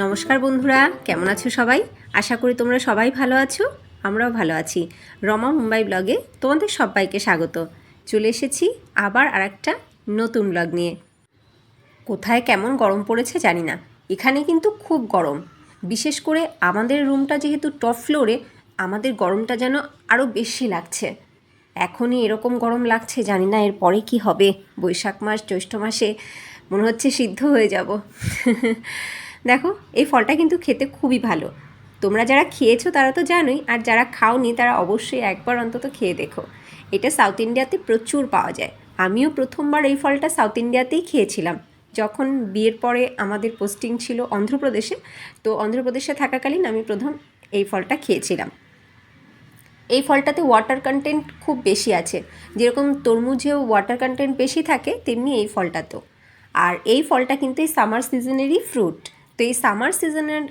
নমস্কার বন্ধুরা, কেমন আছো সবাই? আশা করি তোমরা সবাই ভালো আছো। আমরাও ভালো আছি। রমা মুম্বাই ব্লগে তোমাদের সবাইকে স্বাগত। চলে এসেছি আবার আরেকটা নতুন ব্লগ নিয়ে। কোথায় কেমন গরম পড়েছে জানি না, এখানে কিন্তু খুব গরম। বিশেষ করে আমাদের রুমটা যেহেতু টপ ফ্লোরে, আমাদের গরমটা যেন আরও বেশি লাগছে। এখনই এরকম গরম লাগছে, জানি না এরপরে কি হবে। বৈশাখ মাস জ্যৈষ্ঠ মাসে মনে হচ্ছে সিদ্ধ হয়ে যাব। দেখো, এই ফলটা কিন্তু খেতে খুবই ভালো। তোমরা যারা খেয়েছো তারা তো জানোই, আর যারা খাওনি তারা অবশ্যই একবার অন্তত খেয়ে দেখো। এটা সাউথ ইন্ডিয়াতে প্রচুর পাওয়া যায়। আমিও প্রথমবার এই ফলটা সাউথ ইন্ডিয়াতেই খেয়েছিলাম, যখন বিয়ের পরে আমাদের পোস্টিং ছিল অন্ধ্রপ্রদেশে। তো অন্ধ্রপ্রদেশে থাকাকালীন আমি প্রথম এই ফলটা খেয়েছিলাম। এই ফলটাতে ওয়াটার কন্টেন্ট খুব বেশি আছে। যেরকম তরমুজেও ওয়াটার কন্টেন্ট বেশি থাকে, তেমনি এই ফলটাতেও। আর এই ফলটা কিন্তু এই সামার সিজনেরই ফ্রুট। তো এই সামার সিজনের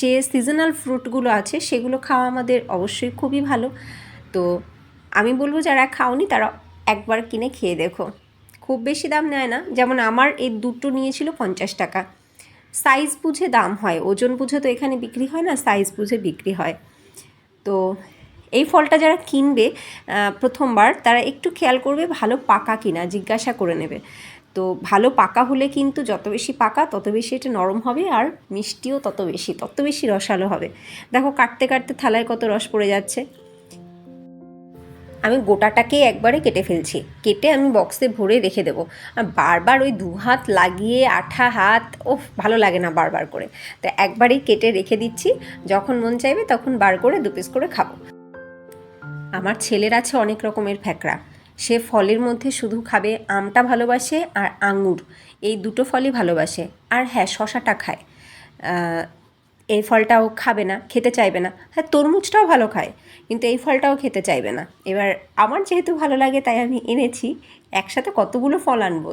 যে সিজনাল ফ্রুটগুলো আছে সেগুলো খাওয়া আমাদের অবশ্যই খুবই ভালো। তো আমি বলবো যারা খাওনি তারা একবার কিনে খেয়ে দেখো। খুব বেশি দাম নেয় না, যেমন আমার এই দুটো নিয়েছিল 50 টাকা। সাইজ বুঝে দাম হয়, ওজন বুঝে তো এখানে বিক্রি হয় না, সাইজ বুঝে বিক্রি হয়। তো এই ফলটা যারা কিনবে প্রথমবার, তারা একটু খেয়াল করবে ভালো পাকা কিনা, জিজ্ঞাসা করে নেবে। তো ভালো পাকা হলে কিন্তু যত বেশি পাকা তত বেশি এটা নরম হবে, আর মিষ্টিও তত বেশি রসালো হবে। দেখো, কাটতে কাটতে থালায় কত রস পড়ে যাচ্ছে। আমি গোটাটাকেই একবারে কেটে ফেলছি, কেটে আমি বক্সে ভরে রেখে দেবো। আর বারবার ওই দু হাত লাগিয়ে আঠা হাত, ভালো লাগে না বারবার করে। তো একবারেই কেটে রেখে দিচ্ছি, যখন মন চাইবে তখন বার করে 2 পিস করে খাবো। আমার ছেলের আছে অনেক রকমের ফ্যাকড়া। সে ফলের মধ্যে শুধু খাবে আমটা ভালোবাসে আর আঙুর, এই দুটো ফলই ভালোবাসে। আর হ্যাঁ, শশাটা খায়। এই ফলটাও খাবে না, খেতে চাইবে না। হ্যাঁ, তরমুজটাও ভালো খায়, কিন্তু এই ফলটাও খেতে চাইবে না। এবার আমার যেহেতু ভালো লাগে তাই আমি এনেছি। একসাথে কতগুলো ফল আনবো,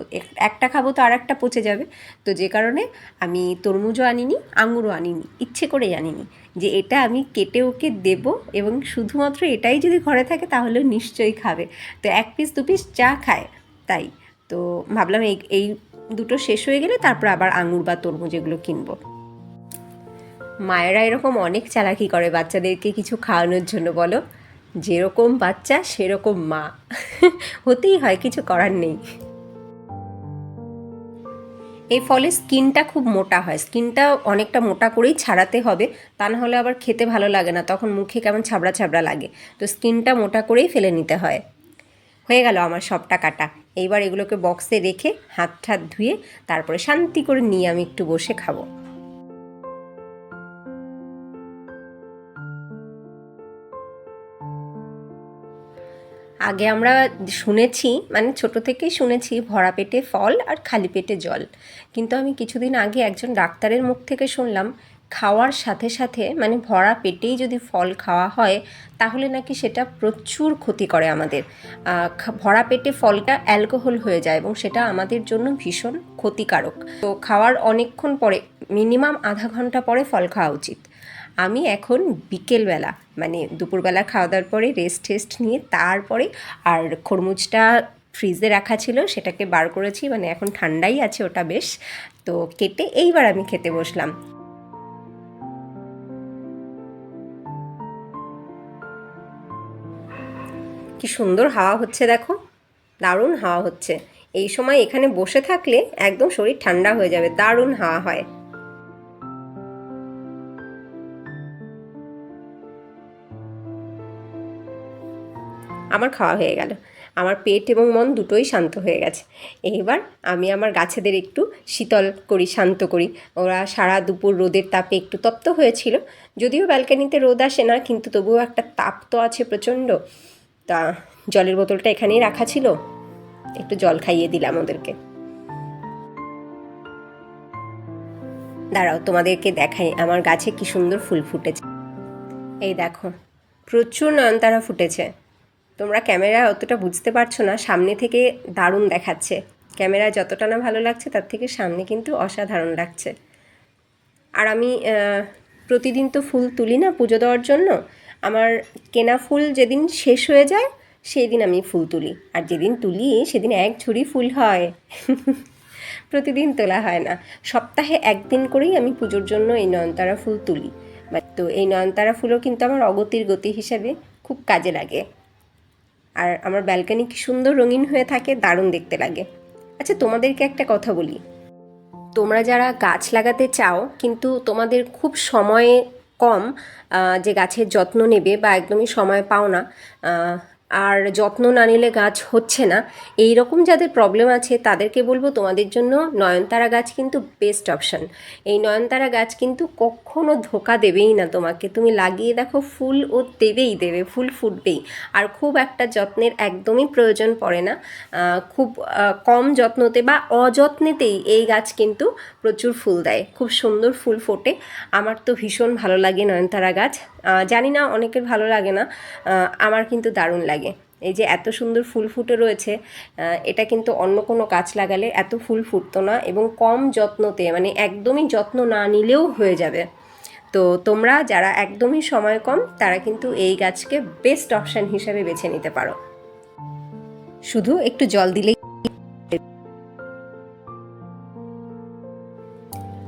একটা খাবো তো আর একটা পচে যাবে। তো যে কারণে আমি তরমুজও আনিনি, আঙুরও আনিনি, ইচ্ছে করেই আনিনি, যে এটা আমি কেটে ওকে দেবো এবং শুধুমাত্র এটাই যদি ঘরে থাকে তাহলে নিশ্চয়ই খাবে। তো 1 পিস 2 পিস যা খায় তাই। তো ভাবলাম এই দুটো শেষ হয়ে গেলে তারপর আবার আঙুর বা তরমুজ এগুলো কিনবো। মায়েরা এরকম অনেক চালাকি করে বাচ্চাদেরকে কিছু খাওয়ানোর জন্য, বলো। যেরকম বাচ্চা সেরকম মা। হতেই হয়, কিছু করার নেই। এই ফলের স্কিনটা খুব মোটা হয়, স্কিনটা অনেকটা মোটা করেই ছাড়াতে হবে, তা না হলে আবার খেতে ভালো লাগে না, তখন মুখে কেমন ছাবড়া ছাবড়া লাগে। তো স্কিনটা মোটা করেই ফেলে নিতে হয়। হয়ে গেল আমার সবটা কাটা। এইবার এগুলোকে বক্সে রেখে হাত ঠাত ধুয়ে তারপরে শান্তি করে নিয়ে আমি একটু বসে খাবো। আগে আমরা শুনেছি, মানে ছোট থেকেই শুনেছি, ভরা পেটে ফল আর খালি পেটে জল। কিন্তু আমি কিছুদিন আগে একজন ডাক্তারের মুখ থেকে শুনলাম খাওয়ার সাথে সাথে, মানে ভরা পেটেই যদি ফল খাওয়া হয় তাহলে নাকি সেটা প্রচুর ক্ষতি করে আমাদের। ভরা পেটে ফলটা অ্যালকোহল হয়ে যায় এবং সেটা আমাদের জন্য ভীষণ ক্ষতিকারক। তো খাওয়ার অনেকক্ষণ পরে, মিনিমাম আধা ঘন্টা পরে ফল খাওয়া উচিত। আমি এখন বিকেলবেলা, মানে দুপুরবেলা খাওয়া দাওয়ার পরে রেস্ট টেস্ট নিয়ে তারপরে, আর খরমুজটা ফ্রিজে রাখা ছিল সেটাকে বার করেছি, মানে এখন ঠান্ডাই আছে ওটা বেশ। তো কেটে এইবার আমি খেতে বসলাম। কি সুন্দর হাওয়া হচ্ছে দেখো, দারুণ হাওয়া হচ্ছে। এই সময় এখানে বসে থাকলে একদম শরীর ঠান্ডা হয়ে যাবে, দারুণ হাওয়া হয়। আমার খাওয়া হয়ে গেল, আমার পেট এবং মন দুটোই শান্ত হয়ে গেছে। এইবার আমি আমার গাছেদের একটু শীতল করি, শান্ত করি। ওরা সারা দুপুর রোদের তাপে একটু তপ্ত হয়েছিল, যদিও ব্যালকানিতে রোদ আসে না, কিন্তু তবুও একটা তাপ তো আছে প্রচণ্ড। তা জলের বোতলটা এখানেই রাখা ছিল, একটু জল খাইয়ে দিলাম ওদেরকে। দাঁড়াও তোমাদেরকে দেখাই আমার গাছে কি সুন্দর ফুল ফুটেছে। এই দেখো, প্রচুর নয়নতারা ফুটেছে। তোমরা ক্যামেরায় অতটা বুঝতে পারছো না, সামনে থেকে দারুণ দেখাচ্ছে। ক্যামেরায় যতটা না ভালো লাগছে তার থেকে সামনে কিন্তু অসাধারণ লাগছে। আর আমি প্রতিদিন তো ফুল তুলি না পুজো দেওয়ার জন্য। আমার কেনা ফুল যেদিন শেষ হয়ে যায় সেই দিন আমি ফুল তুলি, আর যেদিন তুলি সেদিন এক ঝুড়ি ফুল হয়। প্রতিদিন তোলা হয় না, সপ্তাহে একদিন করেই আমি পুজোর জন্য এই নয়নতারা ফুল তুলি। তো এই নয়নতারা ফুলও কিন্তু আমার অগতির গতি হিসাবে খুব কাজে লাগে। আর আমার ব্যালকনি কি সুন্দর রঙিন হয়ে থাকে, দারুণ দেখতে লাগে। আচ্ছা, তোমাদেরকে একটা কথা বলি, তোমরা যারা গাছ লাগাতে চাও কিন্তু তোমাদের খুব সময় কম, যে গাছের যত্ন নেবে বা একদমই সময় পাও না, আর যত্ন না নিলে গাছ হচ্ছে না, এই রকম যাদের প্রবলেম আছে তাদেরকে বলবো তোমাদের জন্য নয়নতারা গাছ কিন্তু বেস্ট অপশান। এই নয়নতারা গাছ কিন্তু কখনো ধোকা দেবেই না তোমাকে, তুমি লাগিয়ে দেখো ফুল ও দেবেই দেবে, ফুল ফুটবেই। আর খুব একটা যত্নের একদমই প্রয়োজন পড়ে না, খুব কম যত্নতে বা অযত্নেতেই এই গাছ কিন্তু প্রচুর ফুল দেয়, খুব সুন্দর ফুল ফোটে। আমার তো ভীষণ ভালো লাগে নয়নতারা গাছ, জানি না অনেকের ভালো লাগে না, আমার কিন্তু দারুণ লাগে। এই যে এত সুন্দর ফুল ফুটে রয়েছে, এটা কিন্তু অন্য কোনো গাছ লাগালে এত ফুল ফুটতো না, এবং কম যত্নতে, মানে একদমই যত্ন না নিলেও হয়ে যাবে। তো তোমরা যারা একদমই সময় কম তারা কিন্তু এই গাছকে বেস্ট অপশান হিসেবে বেছে নিতে পারো, শুধু একটু জল দিলেই।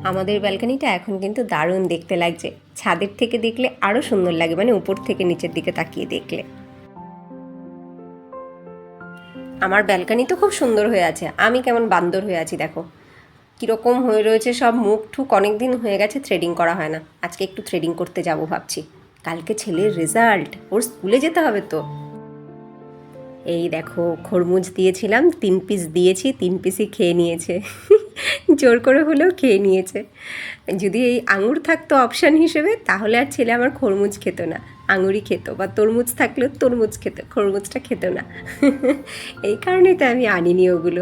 আমাদের ব্যালকনিটা এখন কিন্তু দারুণ দেখতে লাগছে, ছাদের থেকে দেখলে আরও সুন্দর লাগে, মানে উপর থেকে নিচের দিকে তাকিয়ে দেখলে। আমার ব্যালকনি তো খুব সুন্দর হয়ে আছে, আমি কেমন বান্দর হয়ে আছি দেখো, কীরকম হয়ে রয়েছে সব, মুখ ঠুক অনেক দিন হয়ে গেছে থ্রেডিং করা হয় না, আজকে একটু থ্রেডিং করতে যাব ভাবছি, কালকে ছেলের রেজাল্ট, ওর স্কুলে যেতে হবে তো। এই দেখো খরমুজ দিয়েছিলাম, 3 পিস দিয়েছি, 3 পিসই খেয়ে নিয়েছে জোর করে হলেও খেয়ে নিয়েছে। যদি এই আঙুর থাকতো অপশান হিসেবে তাহলে আর ছেলে আমার খরমুজ খেত না, আঙুরই খেত, বা তরমুজ থাকলেও তরমুজ খেত, খরমুজটা খেত না এই কারণেই তো আমি আনিনি ওগুলো।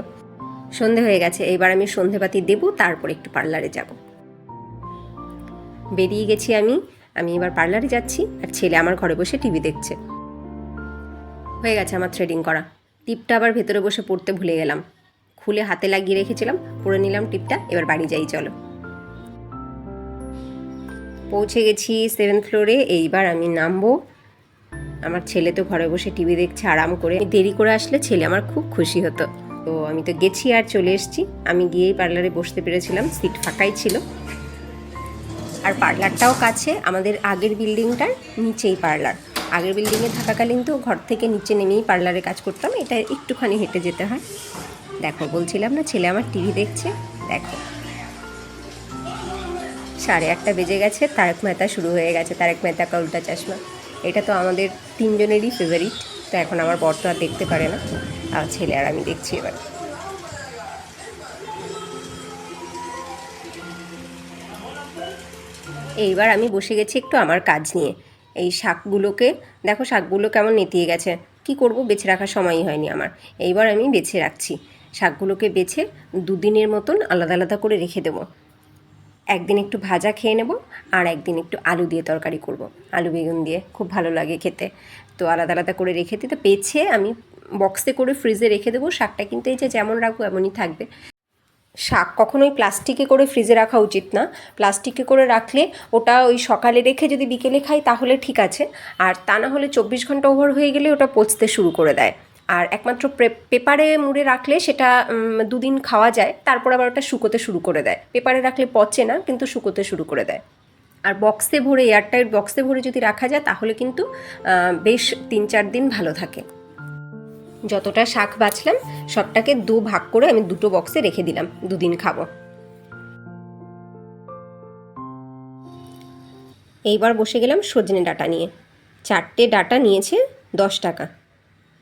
সন্ধে হয়ে গেছে, এইবার আমি সন্ধেবাতি দেবো, তারপর একটু পার্লারে যাব। বেরিয়ে গেছি আমি এবার পার্লারে যাচ্ছি, আর ছেলে আমার ঘরে বসে টিভি দেখছে। হয়ে গেছে আমার থ্রেডিং করা, টিপটা আবার ভেতরে বসে পড়তে ভুলে গেলাম, খুলে হাতে লাগিয়ে রেখেছিলাম, পরে নিলাম টিপটা, এবার বাড়ি যাই চলো। পৌঁছে গেছি 7th ফ্লোরে, এইবার আমি নামবো। আমার ছেলে তো ঘরে বসে টিভি দেখছে আরাম করে, দেরি করে আসলে ছেলে আমার খুব খুশি হতো। তো আমি তো গেছি আর চলে এসেছি, আমি গিয়েই পার্লারে বসতে পেরেছিলাম, সিট ফাঁকাই ছিল। আর পার্লারটাও কাছে, আমাদের আগের বিল্ডিংটার নিচেই পার্লার। আগের বিল্ডিংয়ে থাকাকালীন তো ঘর থেকে নিচে নেমেই পার্লারে কাজ করতাম, এটা একটুখানি হেঁটে যেতে হয়। দেখো বলছিলাম না ছেলে আমার টিভি দেখছে, দেখো 8:30 বেজে গেছে, তারক মেহতা শুরু হয়ে গেছে, তারক মেহতা কা উল্টা চশমা। এটা তো আমাদের 3 জনেরই ফেভারিট, তো এখন আমার বর তো আর দেখতে পারে না, আর ছেলে আর আমি দেখছি এবার। এইবার আমি বসে গেছি একটু আমার কাজ নিয়ে। এই শাকগুলোকে দেখো, শাকগুলো কেমন নেতিয়ে গেছে, কি করব, বেছে রাখার সময়ই হয়নি আমার। এইবার আমি বেছে রাখছি শাকগুলোকে, বেছে 2 দিনের মতন আলাদা আলাদা করে রেখে দেবো। একদিন একটু ভাজা খেয়ে নেব, আর একদিন একটু আলু দিয়ে তরকারি করব, আলু বেগুন দিয়ে খুব ভালো লাগে খেতে। তো আলাদা আলাদা করে রেখে দিতে, বেছে আমি বক্সে করে ফ্রিজে রেখে দেবো। শাকটা কিন্তু এই যে যেমন রাখবো এমনই থাকবে। শাক কখনোই প্লাস্টিকে করে ফ্রিজে রাখা উচিত না, প্লাস্টিকে করে রাখলে ওটা ওই সকালে রেখে যদি বিকেলে খাই তাহলে ঠিক আছে, আর তা না হলে 24 ঘন্টা ওভার হয়ে গেলে ওটা পচতে শুরু করে দেয়। আর একমাত্র পেপারে মুড়ে রাখলে সেটা 2 দিন খাওয়া যায়, তারপর আবার ওটা শুকোতে শুরু করে দেয়। পেপারে রাখলে পচে না, কিন্তু শুকোতে শুরু করে দেয়। আর বক্সে ভরে, এয়ারটাইট বক্সে ভরে যদি রাখা যায় তাহলে কিন্তু বেশ 3-4 দিন ভালো থাকে। যতটা শাক বাছলাম সবটাকে 2 ভাগ করে আমি 2টো বক্সে রেখে দিলাম, 2 দিন খাবো। এইবার বসে গেলাম সজনে ডাঁটা নিয়ে। 4টে ডাঁটা নিয়েছে 10 টাকা।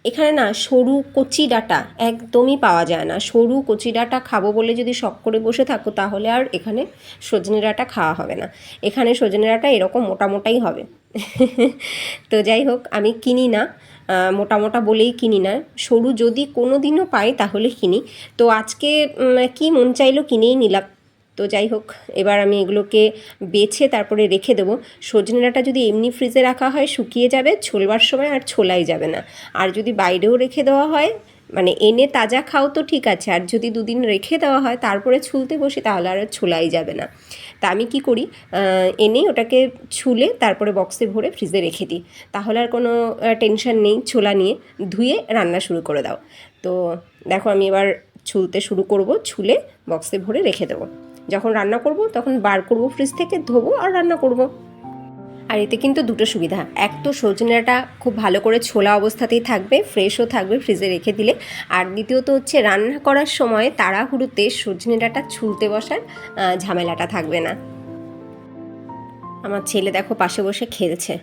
এখানে না সরু কচি ডাঁটা একদমই পাওয়া যায় না, সরু কচি ডাঁটা খাবো বলে যদি শখ করে বসে থাকো তাহলে আর এখানে সজনে ডাঁটা খাওয়া হবে না। এখানে সজনে ডাঁটা এরকম মোটা মোটাই হবে তো যাই হোক, আমি কিনি না, মোটা মোটা বলেই কিনি না, সরু যদি কোনো দিনও পাই তাহলে কিনি। তো আজকে কি মন চাইলো কিনেই নিলাম। তো যাই হোক, এবার আমি এগুলোকে বেছে তারপরে রেখে দেবো। সজনে ডাঁটা যদি এমনি ফ্রিজে রাখা হয় শুকিয়ে যাবে, ছোলবার সময় আর ছোলাই যাবে না। আর যদি বাইরেও রেখে দেওয়া হয়, মানে এনে তাজা খাও তো ঠিক আছে, আর যদি 2 দিন রেখে দেওয়া হয় তারপরে ছুলতে বসি তাহলে আর ছোলাই যাবে না। তা আমি কি করি, এনে ওটাকে ছুলে তারপরে বক্সে ভরে ফ্রিজে রেখে দিই, তাহলে আর কোনো টেনশন নেই ছোলা নিয়ে। ধুয়ে রান্না শুরু করে দাও। তো দেখো আমি এবার ছুলতে শুরু করব, ছুলে বক্সে ভরে রেখে দেবো। যখন রান্না করব তখন বার করব ফ্রিজ থেকে, ধোবো আর রান্না করব। আর এতে কিন্তু দুটো সুবিধা, এক তো সজনেটা খুব ভালো করে ছোলা অবস্থাতেই থাকবে, ফ্রেশও থাকবে ফ্রিজে রেখে দিলে। আর দ্বিতীয়ত হচ্ছে রান্না করার সময় তাড়াহুড়োতে সজনে ডাঁটা ছুলতে বসার ঝামেলাটা থাকবে না। আমার ছেলে দেখো পাশে বসে খেলছে।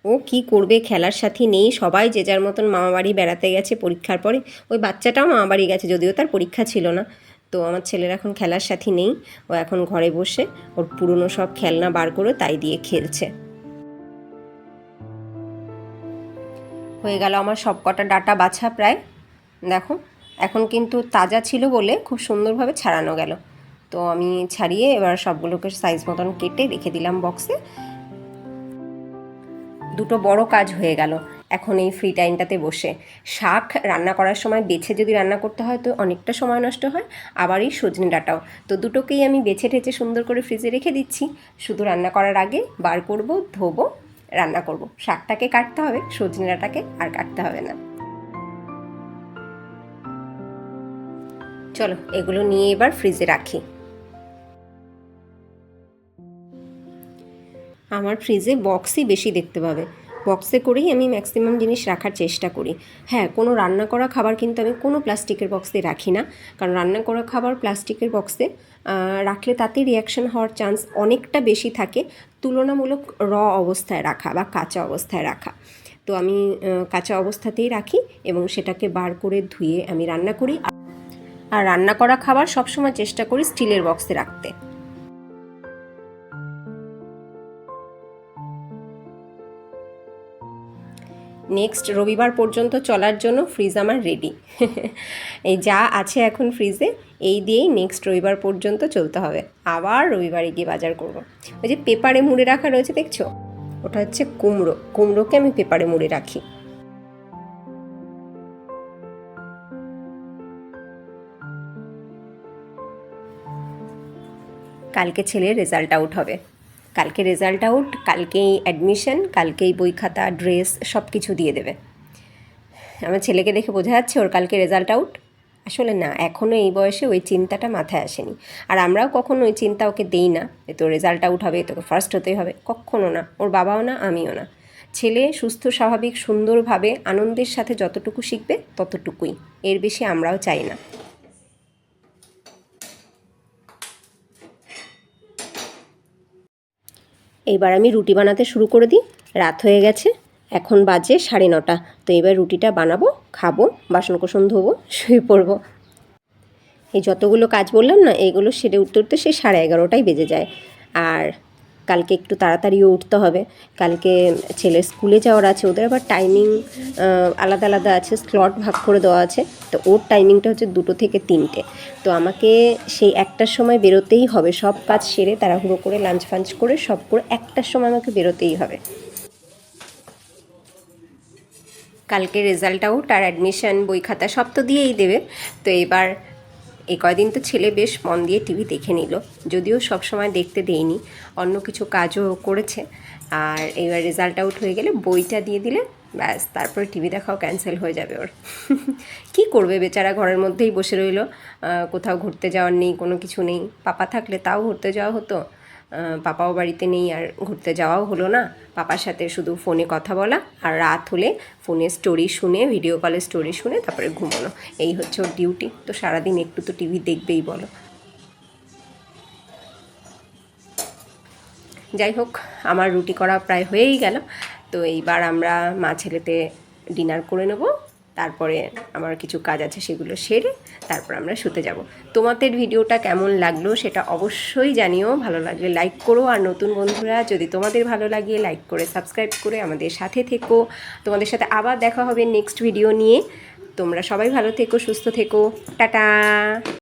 ও কি করবে, খেলার সাথী নেই, সবাই যে যার মতন মামাবাড়ি বেড়াতে গেছে পরীক্ষার পরে। ওই বাচ্চাটাও মামাবাড়ি গেছে, যদিও তার পরীক্ষা ছিল না। তো আমার ছেলের এখন খেলার সাথী নেই, ও এখন ঘরে বসে ওর পুরনো সব খেলনা বার করে তাই দিয়ে খেলছে। হয়ে গেল আমার সব কটা ডাটা বাছা প্রায়। দেখো এখন কিন্তু তাজা ছিল বলে খুব সুন্দরভাবে ছাড়ানো গেল। তো আমি ছাড়িয়ে এবার সবগুলোকে সাইজ মতন কেটে রেখে দিলাম বক্সে। দুটো বড় কাজ হয়ে গেল এখন এই ফ্রি টাইমটাতে বসে। শাক রান্না করার সময় বেছে যদি রান্না করতে হয় তো অনেকটা সময় নষ্ট হয়, আবার এই সজনে ডাঁটাও। তো দুটোকেই আমি বেছে ঠেচে সুন্দর করে ফ্রিজে রেখে দিচ্ছি, শুধু রান্না করার আগে বার করব, ধোবো, রান্না করব। শাকটাকে কাটতে হবে, সজনে ডাঁটাকে আর কাটতে হবে না। চলো এগুলো নিয়ে এবার ফ্রিজে রাখি। আমার ফ্রিজে বক্সই বেশি দেখতে পাবে, বক্সে করেই আমি ম্যাক্সিমাম জিনিস রাখার চেষ্টা করি। হ্যাঁ, কোনো রান্না করা খাবার কিন্তু আমি কোনো প্লাস্টিকের বক্সে রাখি না, কারণ রান্না করা খাবার প্লাস্টিকের বক্সে রাখলে তাতে রিয়াকশন হওয়ার চান্স অনেকটা বেশি থাকে তুলনামূলক অবস্থায় রাখা বা কাঁচা অবস্থায় রাখা। তো আমি কাঁচা অবস্থাতেই রাখি এবং সেটাকে বার করে ধুয়ে আমি রান্না করি। আর রান্না করা খাবার সবসময় চেষ্টা করি স্টিলের বক্সে রাখতে। নেক্সট রবিবার পর্যন্ত চলার জন্য ফ্রিজ আমার রেডি। এই যা আছে এখন ফ্রিজে এই দিয়েই নেক্সট রবিবার পর্যন্ত চলতে হবে, আবার রবিবারে গিয়ে বাজার করব। ওই যে পেপারে মুড়ে রাখা রয়েছে দেখছো, ওটা হচ্ছে কুমড়ো, কুমড়োকে আমি পেপারে মুড়ে রাখি। কালকে ছেলের রেজাল্ট আউট হবে, কালকে রেজাল্ট আউট, কালকেই অ্যাডমিশন, কালকেই বই খাতা ড্রেস সব কিছু দিয়ে দেবে। আমার ছেলেকে দেখে বোঝা যাচ্ছে ওর কালকে রেজাল্ট আউট। আসলে না, এখনও এই বয়সে ওই চিন্তাটা মাথায় আসেনি, আর আমরাও কখনো ওই চিন্তা ওকে দেই না যে তোর রেজাল্ট আউট হবে, তোকে ফার্স্ট হতেই হবে, কখনো না, ওর বাবাও না আমিও না। ছেলে সুস্থ স্বাভাবিক সুন্দরভাবে আনন্দের সাথে যতটুকু শিখবে ততটুকুই, এর বেশি আমরাও চাই না। এইবার আমি রুটি বানাতে শুরু করে দিই, রাত হয়ে গেছে, এখন বাজে 9:30। তো এবার রুটিটা বানাবো, খাবো, বাসন কোসন ধোবো, শুয়ে পড়বো। এই যতগুলো কাজ বললাম না, এইগুলো সেরে উঠতে উঠতে সেই 11:30টাই বেজে যায়। আর কালকে একটু তাড়াতাড়িও উঠতে হবে, কালকে ছেলের স্কুলে যাওয়ার আছে, ওদের আবার টাইমিং আলাদা আলাদা আছে, স্লট ভাগ করে দেওয়া আছে। তো ওর টাইমিংটা হচ্ছে 2টো থেকে 3টে। তো আমাকে সেই 1টার সময় বেরোতেই হবে, সব কাজ সেরে তাড়াহুড়ো করে লাঞ্চ ফাঞ্চ করে সব করে 1টার সময় আমাকে বেরোতেই হবে। কালকে রেজাল্ট আউট আর অ্যাডমিশন বই খাতা সব তো দিয়েই দেবে। তো এবার এই কয়দিন তো ছেলে বেশ মন দিয়ে টিভি দেখে নিল, যদিও সব সময় দেখতে দেয়নি, অন্য কিছু কাজও করেছে। আর এবার রেজাল্ট আউট হয়ে গেলে বইটা দিয়ে দিলে ব্যাস, তারপরে টিভি দেখাও ক্যান্সেল হয়ে যাবে ওর। কি করবে বেচারা, ঘরের মধ্যেই বসে রইল, কোথাও ঘুরতে যাওয়ার নেই, কোনো কিছু নেই। পাপা থাকলে তাও ঘুরতে যাওয়া হতো, পাপাও বাড়িতে নেই আর ঘুরতে যাওয়াও হলো না। পাপার সাথে শুধু ফোনে কথা বলা, আর রাত হলে ফোনে স্টোরি শুনে, ভিডিও কলে স্টোরি শুনে তারপরে ঘুমানো, এই হচ্ছে ওর ডিউটি। তো সারাদিন একটু তো টিভি দেখবেই বলো। যাই হোক, আমার রুটি করা প্রায় হয়েই গেল। তো এইবার আমরা মা ছেলেতে ডিনার করে নেব, তারপরে আমার কিছু কাজ আছে সেগুলো সেরে তারপর আমরা শুতে যাব। তোমাদের ভিডিওটা কেমন লাগলো সেটা অবশ্যই জানিও, ভালো লাগলে লাইক করো, আর নতুন বন্ধুরা যদি তোমাদের ভালো লাগে লাইক করে সাবস্ক্রাইব করে আমাদের সাথে থেকো। তোমাদের সাথে আবার দেখা হবে নেক্সট ভিডিও নিয়ে। তোমরা সবাই ভালো থেকো, সুস্থ থেকো, টাটা।